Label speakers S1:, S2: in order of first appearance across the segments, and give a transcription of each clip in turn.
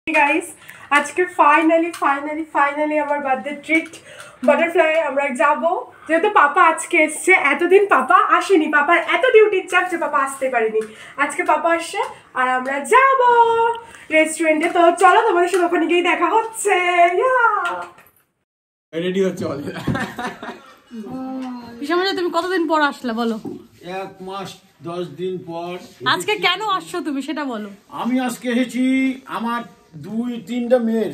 S1: Guys আজকে finally আমার birthday treat butterfly আমরা যাব যেহেতু পাপা আজকে এসছে এতদিন পাপা আসেনি পাপার এত ডিউটির চাপ যে পাপা আসতে পারেনি আজকে পাপা আসছে আর আমরা যাব রেস্টুরেন্টে তো চলো তোমাদের সাথে ওখানে গিয়ে দেখা হচ্ছে
S2: রেডি হচ্ছে বলে
S3: পিসামা তুমি কতদিন পর আসলে বলো
S2: 1 মাস 10 দিন পর
S3: আজকে কেন আসছো তুমি সেটা বলো
S2: আমি আজকে এসেছি আমার 2-3টা মেয়ের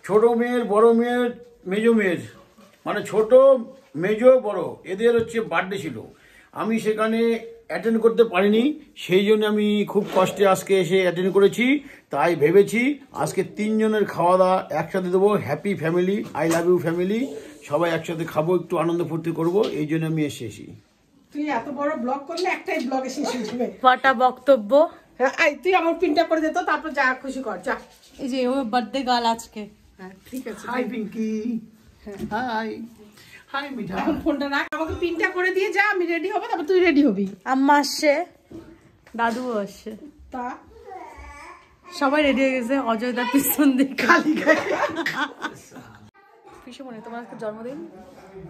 S2: ছোট মেয়ের বড় মেয়ের মেজো মেয়ের মানে ছোট মেজো বড় এদের হচ্ছে বার্থডে ছিল আমি সেখানে অ্যাটেন্ড করতে পারিনি সেই জন্য আমি খুব কষ্টে আজকে এসে অ্যাটেন্ড করেছি তাই ভেবেছি আজকে 3 জনের খাওয়া দাওয়া একসাথে দেবো happy family I love you family সবাই একসাথে খাবো একটু আনন্দ ফুর্তি করবো এই জন্য আমি এসেছি
S1: তুই এত বড় ব্লগ করলে একটাই ব্লগে শেষ হয়ে যাবে
S3: পাটা বক্তব্য
S1: হ্যাঁ তুই আমার পিনটা করে দে তো তারপর যা খুশি কর যা
S3: এই যে ও বার্থডে গার্ল আজকে
S1: হ্যাঁ ঠিক আছে
S2: হাই পিঙ্কি হাই হাই মিঠা
S1: এখন ফোনটা রাখ আমাকে পিনটা করে দিয়ে যা আমি রেডি হব তারপর তুই রেডি হবি
S3: আম্মা আসছে দাদুও আসছে
S1: তা
S3: সবাই রেডি হয়ে গেছে অজয় দা পিছন দিকে
S1: খালি গায়ে
S3: পিসমনি তোমার আজকে জন্মদিন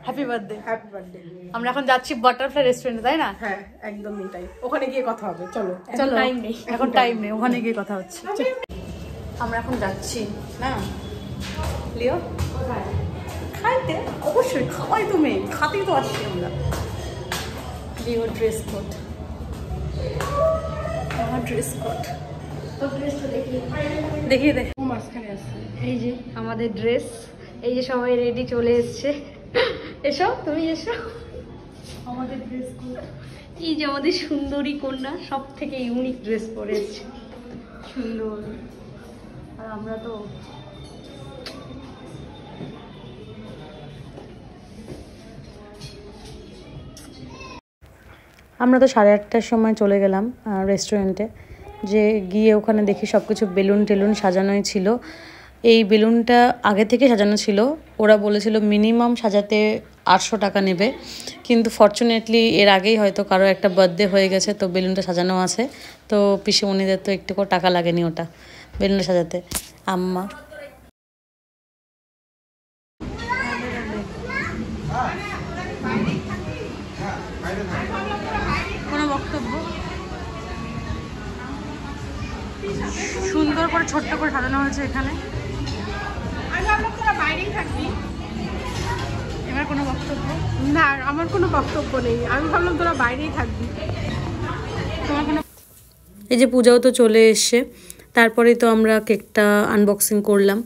S3: হ্যাপি বার্থডে
S1: আমরা
S3: এখন যাচ্ছি বাটারফ্লাই রেস্টুরেন্টে তাই না
S1: হ্যাঁ একদমই তাই ওখানে গিয়ে কথা হবে চলো
S3: চলো এখন টাইম নেই ওখানে গিয়ে কথা হচ্ছে আমরা এখন যাচ্ছি না লিও খাইতে অবশ্যই খাওয়াই তুমি খাতেই তো আসছি আমরা লিও ড্রেস কোড আমার ড্রেস কোড দেখিয়ে দে
S1: মাঝখানে আছে
S4: এই যে আমাদের ড্রেস এই যে সবাই রেডি চলে এসছে এসো তুমি এসো আমাদের ড্রেস কোড এই যে আমাদের সুন্দরী কন্যা সব থেকে ইউনিক ড্রেস পরে এসছে সুন্দর আর আমরা তো
S3: আমরা তো 8:30টার সময় চলে গেলাম রেস্টুরেন্টে যে গিয়ে ওখানে দেখি সব কিছু বেলুন টেলুন সাজানোই ছিল এই বেলুনটা আগে থেকে সাজানো ছিল ওরা বলেছিল মিনিমাম সাজাতে 800 টাকা নেবে কিন্তু ফরচুনেটলি এর আগেই হয়তো কারো একটা বার্থডে হয়ে গেছে তো বেলুনটা সাজানো আছে তো পিসিমণিদের তো একটুকু টাকা লাগেনি ওটা বেলুনটা সাজাতে আম্মা কোনো বক্তব্য সুন্দর করে ছোট্ট করে সাজানো হয়েছে এখানে
S1: বাইরেই থাকবি
S3: এবার কোনো বক্তব্য
S1: না আমার কোনো বক্তব্য নেই আমি ভাবলাম তোরা বাইরেই থাকবি
S3: তোমার কোনো এই যে পূজাও তো চলে এসছে তারপরে তো আমরা কেকটা আনবক্সিং করলাম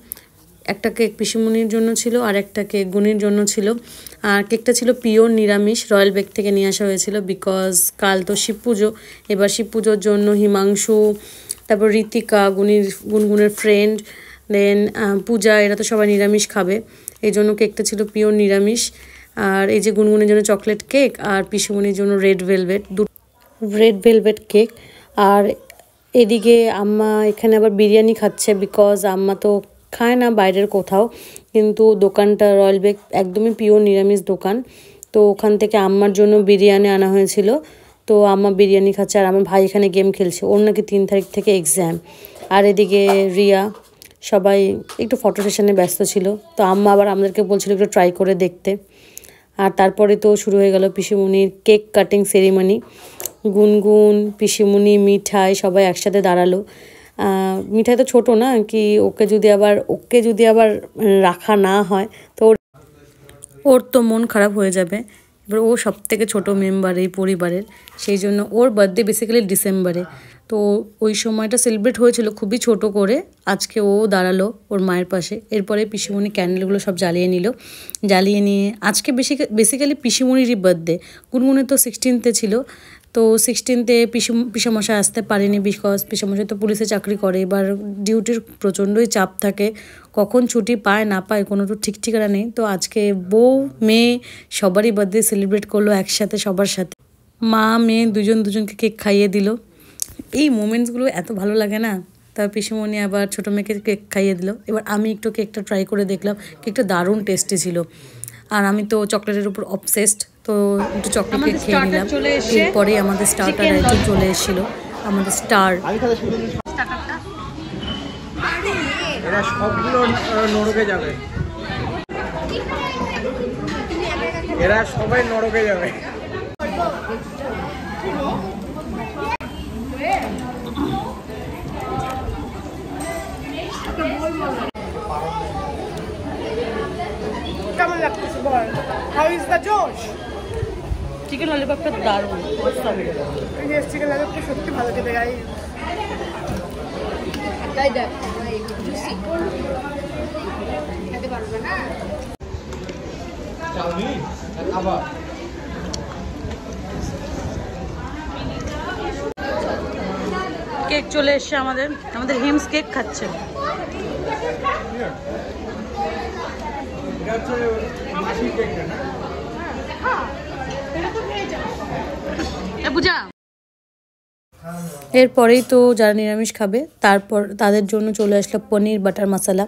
S3: একটা কেক পিসিমণির জন্য ছিল আর একটা কেক গুনির জন্য ছিল আর কেকটা ছিল পিওর নিরামিষ রয়্যাল বেক থেকে নিয়ে আসা হয়েছিল বিকজ কাল তো শিব পুজো এবার শিব পুজোর জন্য হিমাংশু তারপর ঋতিকা গুনগুনের ফ্রেন্ড দেন পূজা এরা তো সবাই নিরামিষ খাবে এই জন্য কেকটা ছিল পিওর নিরামিষ আর এই যে গুনগুনের জন্য চকলেট কেক আর পিসিমণির জন্য রেড ভেলভেট কেক আর এদিকে আম্মা এখানে আবার বিরিয়ানি খাচ্ছে বিকজ আম্মা তো খায় না বাইরের কোথাও কিন্তু দোকানটা রয়্যাল বেক একদমই পিওর নিরামিষ দোকান তো ওখান থেকে আম্মার জন্য বিরিয়ানি আনা হয়েছিল তো আম্মা বিরিয়ানি খাচ্ছে আর আমার ভাই এখানে গেম খেলছে ওর নাকি 3 তারিখ থেকে এক্সাম আর এদিকে রিয়া সবাই একটু ফটো সেশনে ব্যস্ত ছিল তো আম্মা আবার আমাদেরকে বলছিল একটু ট্রাই করে দেখতে আর তারপরে তো শুরু হয়ে গেল পিসিমণির কেক কাটিং সেরিমনি গুনগুন পিসিমণি মিঠাই সবাই একসাথে দাঁড়ালো মিঠাই তো ছোটো না কি ওকে যদি আবার রাখা না হয় তো ওর তো মন খারাপ হয়ে যাবে এবার ও সব থেকে ছোটো মেম্বার এই পরিবারের সেই জন্য ওর বার্থডে বেসিক্যালি ডিসেম্বরে তো ওই সময়টা সেলিব্রেট হয়েছিল খুবই ছোট করে আজকে ও দাঁড়ালো ওর মায়ের পাশে এরপরে পিসিমণি ক্যান্ডেলগুলো সব জ্বালিয়ে নিয়ে আজকে বেসিক্যালি পিসিমণিরই বার্থডে গুনগুনের তো 16th ছিল তো 16th পিসামশাই আসতে পারেনি বিকজ পিসামশাই তো পুলিশে চাকরি করে এবার ডিউটির প্রচণ্ডই চাপ থাকে কখন ছুটি পায় না পায় কোনো তো ঠিক ঠিকানা নেই তো আজকে বউ মেয়ে সবারই বার্থডে সেলিব্রেট করলো একসাথে সবার সাথে মা মেয়ে দুজনকে কেক খাইয়ে দিল এই মোমেন্টসগুলো এত ভালো লাগে না তার পিসিমণি আবার ছোটো মেয়েকে কেক খাইয়ে দিল এবার আমি একটু কেকটা ট্রাই করে দেখলাম কেকটা দারুণ টেস্টি ছিল আর আমি তো চকলেটের উপর অবসেসড তো একটু চকলেট কেক খেয়ে নিলাম এরপরে আমাদের স্টার্টার চলে এসেছিলো আমাদের স্টার
S4: স্টার্টারটা
S5: এরা সবগুলো নরকে যাবে, এরা সবাই নরকে যাবে।
S1: কেমন লাগতেছে বল? হাউ ইজ দ্য জোশ?
S3: চিকেন ললিপপটা দারুণ।
S1: এই চিকেন ললিপপটা সত্যি ভালো খেতে গাই।
S4: তাই দেখ জুসি খেতে পারবে না।
S3: কেক চলে এসছে আমাদের হিমস কেক খাচ্ছে। পূজা এরপরেই তো যারা নিরামিষ খাবে তারপর তাদের জন্য চলে আসলো পনির বাটার মশলা।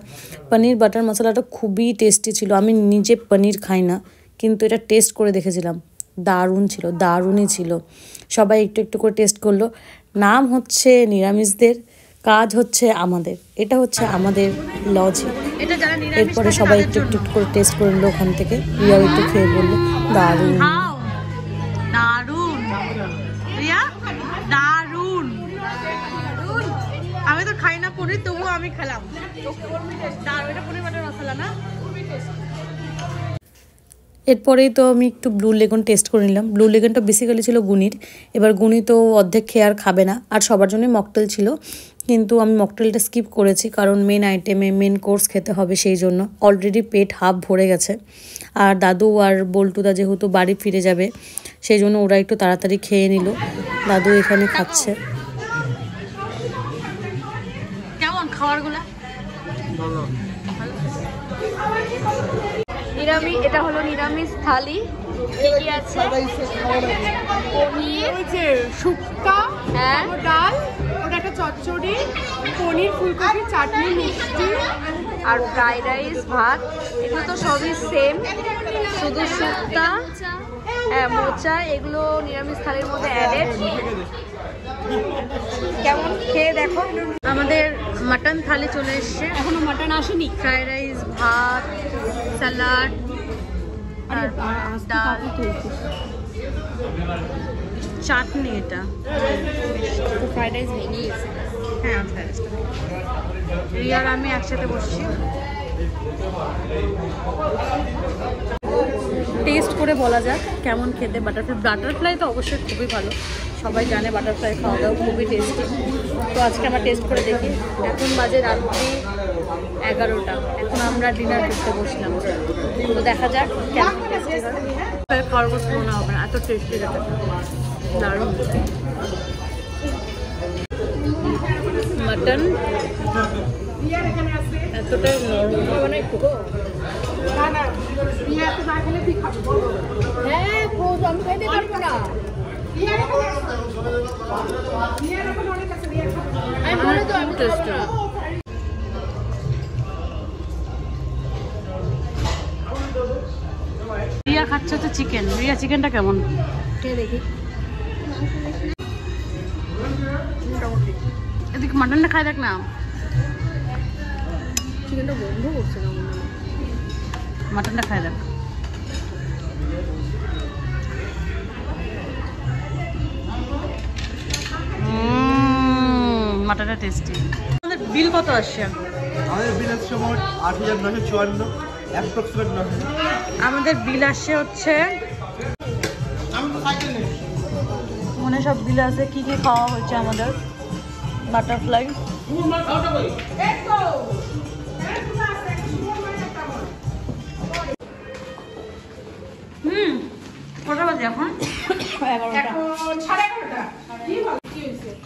S3: পনির বাটার মশলাটা খুবই টেস্টি ছিল। আমি নিজে পনির খাই না, কিন্তু এটা টেস্ট করে দেখেছিলাম, দারুণ ছিল, দারুণই ছিল। সবাই একটু একটু করে টেস্ট করলো। নাম হচ্ছে নিরামিষদের, কাজ হচ্ছে আমাদের, এটা হচ্ছে আমাদের লজিক। এরপরে সবাই একটু একটু করে টেস্ট করলো ওখান থেকে। রিয়াও একটু খেয়ে বললো দারুণ দারুণ রিয়া দারুণ। আমি তো খাই না পনির, তবুও আমি খেলাম। পনির বাটার মশলা না। এরপরেই তো আমি একটু ব্লু লেগুন টেস্ট করে নিলাম। ব্লু লেগুনটা বেসিক্যালি ছিল গুনির। এবার গুনি তো অর্ধেক খেয়ে আর খাবে না, আর সবার জন্যই মকটেল ছিল, কিন্তু আমি মকটেলটা স্কিপ করেছি কারণ মেন আইটেমে মেন কোর্স খেতে হবে, সেই জন্য। অলরেডি পেট হাফ ভরে গেছে। আর দাদু আর বল্টুদা যেহেতু বাড়ি ফিরে যাবে, সেই জন্য ওরা একটু তাড়াতাড়ি খেয়ে নিল। দাদু এখানে খাচ্ছে। কেমন খাবারগুলা?
S4: নিরামিষ, এটা হলো নিরামিষ থালি। কি আছে? পনির,
S1: শুক্তা,
S4: হ্যাঁ,
S1: ডাল, ওটা একটা চচ্চড়ি, পনির, ফুলকপি, চাটনি, মিষ্টি
S4: আর ফ্রাইড রাইস, ভাত। এগুলো তো সবই সেম, শুধু শুক্তা, হ্যাঁ, মোচা, এগুলো নিরামিষ থালির মধ্যে অ্যাডেড। কেমন খেয়ে দেখো।
S3: আমাদের মাটন থালি চলে এসছে।
S4: এখনো মাটন আসেনি।
S3: ফ্রাইড রাইস, ভাত, স্যালাড, ডাল, চাটনি। এটা
S4: ফ্রাইড রাইস ভেঙে গেছে।
S3: হ্যাঁ, রিয়ার আমি একসাথে বসছি। টেস্ট করে বলা যাক কেমন খেতে বাটারফ্লাই। বাটারফ্লাই তো অবশ্যই খুবই ভালো, সবাই জানে বাটারফ্লাই খাওয়া দাওয়া খুবই টেস্টি। তো আজকে আমরা টেস্ট করে দেখি। এখন বাজে রাত্রি 11টা। এখন আমরা ডিনার করতে বসলাম, তো দেখা যাক কেমন টেস্টি হয়। খরগোশ মনে হবে না, এত টেস্টি খেতে, দারুণ। মাটন এতটাই নরম, মানে একটু
S1: না না ইয়া তো না খেলে তুই খাবি।
S4: হ্যাঁ, আমি খাইতে পারবো না।
S3: রিয়া খাচ্ছে হচ্ছে চিকেন। রিয়া চিকেনটা কেমন?
S4: দেখি।
S3: এদিকে মাটনটা খাই দেখ না।
S4: চিকেনটা বন্ধ করছে না,
S3: মাটনটা খাই দেখ। মাটনটা টেস্টি। আমাদের বিল কত আসছে?
S5: আমাদের বিল আসছে মোট 8,954, অ্যাপ্রক্সিমেট 9,000।
S3: আমাদের বিল আসছে হচ্ছে, মনে সব বিল আছে কি কি খাওয়া হয়েছে আমাদের। বাটারফ্লাই, কটা বাজে এখন?
S1: 11টা।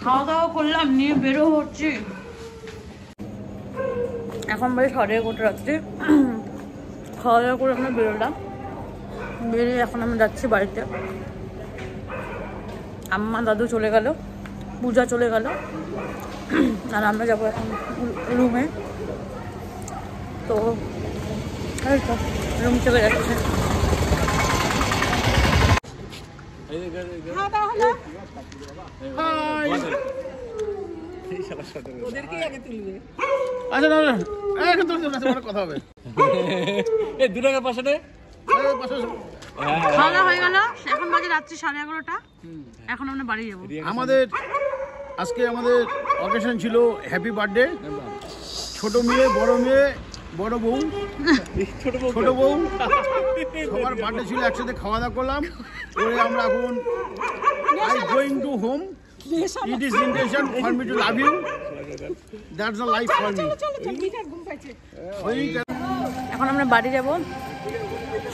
S3: খাওয়া দাওয়া করলাম, নিয়ে বেরো হচ্ছি। এখন বাজে 11:30 রাত্রে। খাওয়া দাওয়া করে আমরা বেরোলাম। বেরিয়ে এখন আমরা যাচ্ছি বাড়িতে। আম্মা দাদু চলে গেল, পূজা চলে গেল, আর আমরা যাবো এখন রুমে। তো রুম থেকে যাচ্ছে।
S2: আচ্ছা কথা হবে।
S6: এই 2 টাকার পাশে
S3: খাওয়া দাওয়া হয়ে গেল, এখন বাজে রাত্রি 11:30। এখন আমরা বাড়ি যাবো।
S2: আজকে আমাদের অকেশন ছিল হ্যাপি বার্থডে। ছোট মেয়ে, বড় বউ, ছোট বউ সবার বার্থডে ছিল, একসাথে খাওয়া দাওয়া করলাম করে আমরা এখন I going to home. It is intention for me to love you. That's the life for me.
S3: এখন আমরা বাড়ি যাব,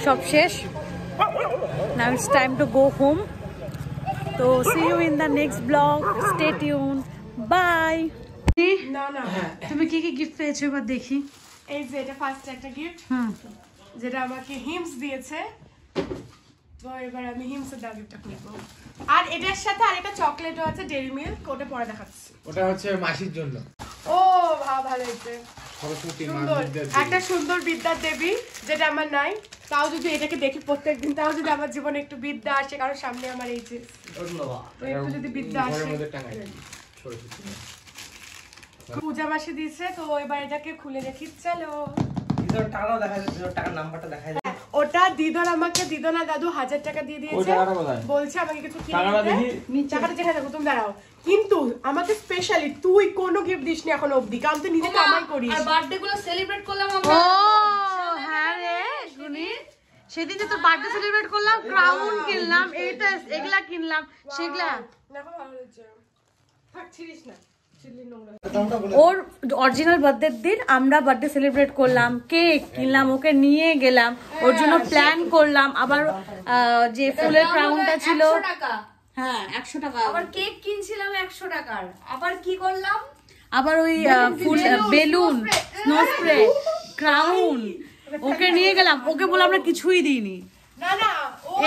S3: সব শেষ। Now it's time to go home. So see you in the next vlog. Stay tuned. Bye.
S1: না না,
S3: তুমি কি কি গিফট পেয়েছো এবার দেখি।
S1: এই যে এটা ফার্স্ট একটা গিফট যেটা আমাকে হিমস দিয়েছে, তো এবার আমি হিমসের দাম গিফটটা খুলবো। আর এটার সাথে আরেকটা চকলেটও আছে, ডেইরি মিল্ক, ওটা পরে দেখাচ্ছি।
S6: ওটা হচ্ছে মাসির জন্য।
S1: ও ভালো হয়েছে, সুন্দর একটা সুন্দর বিদ্যার দেবী, যেটা আমার নাই। তাও যদি এটাকে দেখি প্রত্যেকদিন, তাও যদি আমার জীবনে একটু বিদ্যা আসে, কারণ সামনে আমার এই যে একটু যদি বিদ্যা আসে। পূজা মাসে দিয়েছে, তো এবার এটাকে খুলে দেখি। চলো,
S5: টাকার নাম্বারটা দেখা যায়।
S1: ওটা দিদন আমাকে, দিদন আর দাদু 1000 টাকা দিয়ে দিয়েছে, বলছে আমাকে কিছু কিনে দিতে। টাকাটা যেখানে থাকো তুমি দাঁড়াও। কিন্তু আমাকে স্পেশালি তুই কোনো গিফট দিসনি এখন অবধি, কারণ তুই নিজে কামাই করিস।
S4: আর বার্থডে গুলো সেলিব্রেট করলাম আমরা।
S3: ও হ্যাঁ রে গুনি, সেদিন যে তোর বার্থডে সেলিব্রেট করলাম, ক্রাউন কিনলাম, এইটা এগুলা কিনলাম, সেগুলা
S1: দেখো ভালো হয়েছে। থাক, ছিড়িস না, ছিড়লি নোংরা।
S3: ওর অরিজিনাল বার্থডের দিন আমরা বার্থডে সেলিব্রেট করলাম, কেক কিনলাম, ওকে নিয়ে গেলাম, ওর জন্য প্ল্যান করলাম। আবার যে ফুলের ক্রাউনটা ছিল
S4: 100 টাকা,
S3: হ্যাঁ 100 টাকা।
S4: আবার কেক কিনছিলাম 100 টাকার। আবার কি করলাম,
S3: আবার ওই ফুল, বেলুন, স্নো স্প্রে, ক্রাউন ওকে নিয়ে গেলাম। ওকে বলে আমরা কিছুই দিইনি।
S1: না না,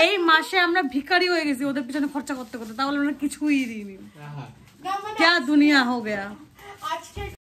S3: এই মাসে আমরা ভিখারি হয়ে গেছি ওদের পিছনে খরচা করতে করতে, তাহলে আমরা কিছুই দিইনি।
S1: না মানে
S3: क्या दुनिया हो गया।
S1: আজকে